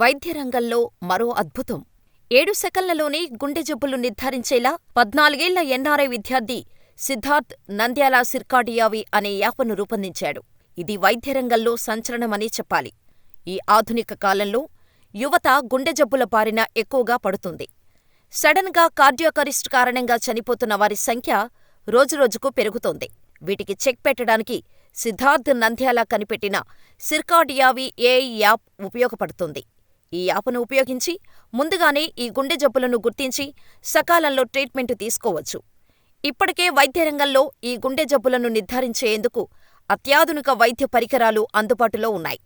వైద్య రంగంలో మరో అద్భుతం. 7 సెకన్లలోనే గుండె జబ్బులు నిర్ధారించేలా 14 ఏళ్ల ఎన్ఆర్ఐ విద్యార్థి సిద్ధార్థ్ నంద్యాల సిర్కాడియావి అనే యాప్ను రూపొందించాడు. ఇది వైద్య రంగంలో సంచలనమనే చెప్పాలి. ఈ ఆధునిక కాలంలో యువత గుండె జబ్బుల బారిన ఎక్కువగా పడుతుంది. సడన్ గా కార్డియాక్ అరెస్ట్ కారణంగా చనిపోతున్న వారి సంఖ్య రోజురోజుకు పెరుగుతోంది. వీటికి చెక్ పెట్టడానికి సిద్ధార్థ్ నంద్యాల కనిపెట్టిన సిర్కాడియావి ఏఐ యాప్ ఉపయోగపడుతుంది. ఈ యాప్ను ఉపయోగించి ముందుగానే ఈ గుండె జబ్బులను గుర్తించి సకాలంలో ట్రీట్మెంట్ తీసుకోవచ్చు. ఇప్పటికే వైద్య రంగంలో ఈ గుండె జబ్బులను నిర్ధారించేందుకు అత్యాధునిక వైద్య పరికరాలు అందుబాటులో ఉన్నాయి.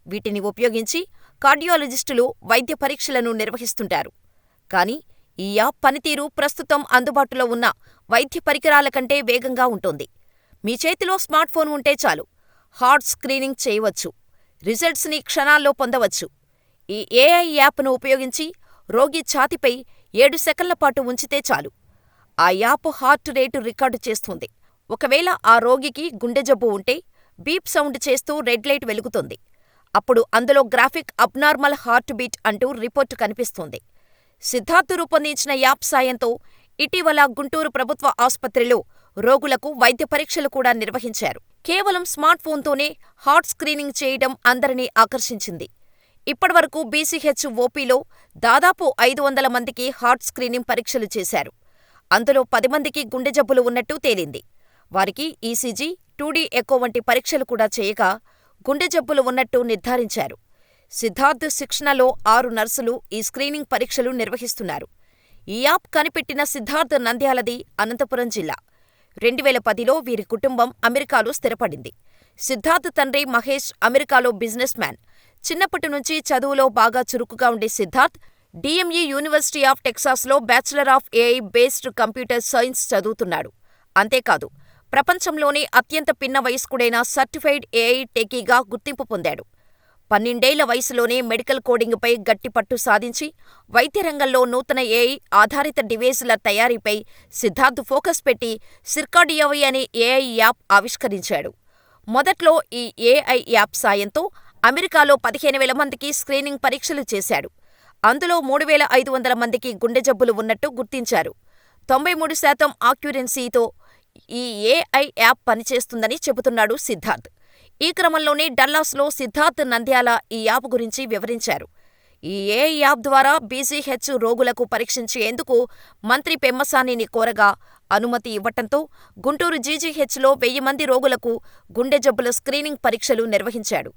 వీటిని ఉపయోగించి కార్డియాలజిస్టులు వైద్య పరీక్షలను నిర్వహిస్తుంటారు. కానీ ఈ యాప్ పనితీరు ప్రస్తుతం అందుబాటులో ఉన్న వైద్య పరికరాల కంటే వేగంగా ఉంటుంది. మీ చేతిలో స్మార్ట్ఫోన్ ఉంటే చాలు, హార్ట్ స్క్రీనింగ్ చేయవచ్చు, రిజల్ట్స్ ని క్షణాల్లో పొందవచ్చు. ఈ ఏఐ యాప్ను ఉపయోగించి రోగి ఛాతీపై 7 సెకన్ల పాటు ఉంచితే చాలు, ఆ యాప్ హార్ట్ రేటు రికార్డు చేస్తుంది. ఒకవేళ ఆ రోగికి గుండె జబ్బు ఉంటే బీప్ సౌండ్ చేస్తూ రెడ్ లైట్ వెలుగుతుంది. అప్పుడు అందులో గ్రాఫిక్ అబ్నార్మల్ హార్ట్ బీట్ అంటూ రిపోర్టు కనిపిస్తుంది. సిద్ధార్థ్ రూపొందించిన యాప్ సాయంతో ఇటీవల గుంటూరు ప్రభుత్వ ఆసుపత్రిలో రోగులకు వైద్య పరీక్షలు కూడా నిర్వహించారు. కేవలం స్మార్ట్ఫోన్తోనే హార్ట్ స్క్రీనింగ్ చేయడం అందరినీ ఆకర్షించింది. ఇప్పటివరకు బీసీహెచ్ ఓపీలో దాదాపు 500 మందికి హార్ట్ స్క్రీనింగ్ పరీక్షలు చేశారు. అందులో 10 మందికి గుండె జబ్బులు ఉన్నట్టు తేలింది. వారికి ఈసీజీ, 2D ఎకో వంటి పరీక్షలు కూడా చేయగా గుండె జబ్బులు ఉన్నట్టు నిర్ధారించారు. సిద్ధార్థ్ శిక్షణలో 6 నర్సులు ఈ స్క్రీనింగ్ పరీక్షలు నిర్వహిస్తున్నారు. ఈ యాప్ కనిపెట్టిన సిద్ధార్థ్ నంద్యాలది అనంతపురం జిల్లా. 2010లో వీరి కుటుంబం అమెరికాలో స్థిరపడింది. సిద్ధార్థ్ తండ్రి మహేష్ అమెరికాలో బిజినెస్ మ్యాన్. చిన్నప్పటి నుంచి చదువులో బాగా చురుకుగా ఉండే సిద్ధార్థ్ డిఎంఈ యూనివర్సిటీ ఆఫ్ టెక్సాస్లో bachelor of AI based computer science చదువుతున్నాడు. అంతేకాదు, ప్రపంచంలోనే అత్యంత పిన్న వయస్కుడైన సర్టిఫైడ్ ఏఐ టెకీగా గుర్తింపు పొందాడు. 12 ఏళ్ల వయసులోనే మెడికల్ కోడింగ్పై గట్టి పట్టు సాధించి వైద్య రంగంలో నూతన ఏఐ ఆధారిత డివైజుల తయారీపై సిద్ధార్థ్ ఫోకస్ పెట్టి సిర్కాడియావి అనే ఏఐ యాప్ ఆవిష్కరించాడు. మొదట్లో ఈ ఏఐ యాప్ సాయంతో అమెరికాలో 15,000 మందికి స్క్రీనింగ్ పరీక్షలు చేశాడు. అందులో 3,500 మందికి గుండె జబ్బులు ఉన్నట్టు గుర్తించారు. 93% ఆక్యురెన్సీతో ఈ ఏఐ యాప్ పనిచేస్తుందని చెబుతున్నాడు సిద్ధార్థ్. ఈ క్రమంలోనే డల్లాస్లో సిద్ధార్థ్ నంద్యాల ఈ యాప్ గురించి వివరించారు. ఈ ఏఐ యాప్ ద్వారా బీసీహెచ్ రోగులకు పరీక్షించేందుకు మంత్రి పెమ్మసానిని కోరగా అనుమతి ఇవ్వటంతో గుంటూరు జీజీహెచ్లో 1000 మంది రోగులకు గుండె జబ్బుల స్క్రీనింగ్ పరీక్షలు నిర్వహించాడు.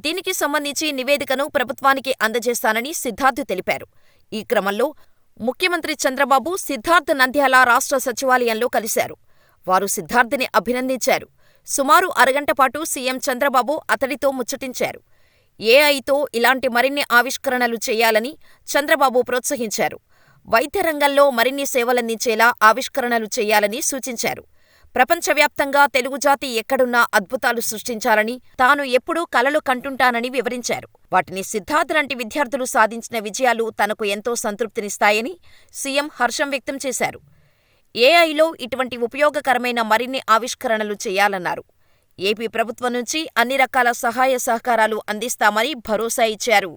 దీనికి సంబంధించి నివేదికను ప్రభుత్వానికి అందజేస్తానని సిద్ధార్థ్ తెలిపారు. ఈ క్రమంలో ముఖ్యమంత్రి చంద్రబాబు సిద్ధార్థ్ నంద్యాల రాష్ట్ర సచివాలయంలో కలిశారు. వారు సిద్ధార్థ్ని అభినందించారు. సుమారు అరగంట పాటు సీఎం చంద్రబాబు అతడితో ముచ్చటించారు. ఏఐతో ఇలాంటి మరిన్ని ఆవిష్కరణలు చేయాలని చంద్రబాబు ప్రోత్సహించారు. వైద్య రంగంలో మరిన్ని సేవలందించేలా ఆవిష్కరణలు చేయాలని సూచించారు. ప్రపంచవ్యాప్తంగా తెలుగు జాతి ఎక్కడున్నా అద్భుతాలు సృష్టించాలని తాను ఎప్పుడూ కలలు కంటుంటానని వివరించారు. వాటిని సిద్ధార్థ్ లాంటి విద్యార్థులు సాధించిన విజయాలు తనకు ఎంతో సంతృప్తినిస్తాయని సీఎం హర్షం వ్యక్తం చేశారు. ఏఐలో ఇటువంటి ఉపయోగకరమైన మరిన్ని ఆవిష్కరణలు చేయాలన్నారు. ఏపీ ప్రభుత్వం నుంచి అన్ని రకాల సహాయ సహకారాలు అందిస్తామని భరోసా ఇచ్చారు.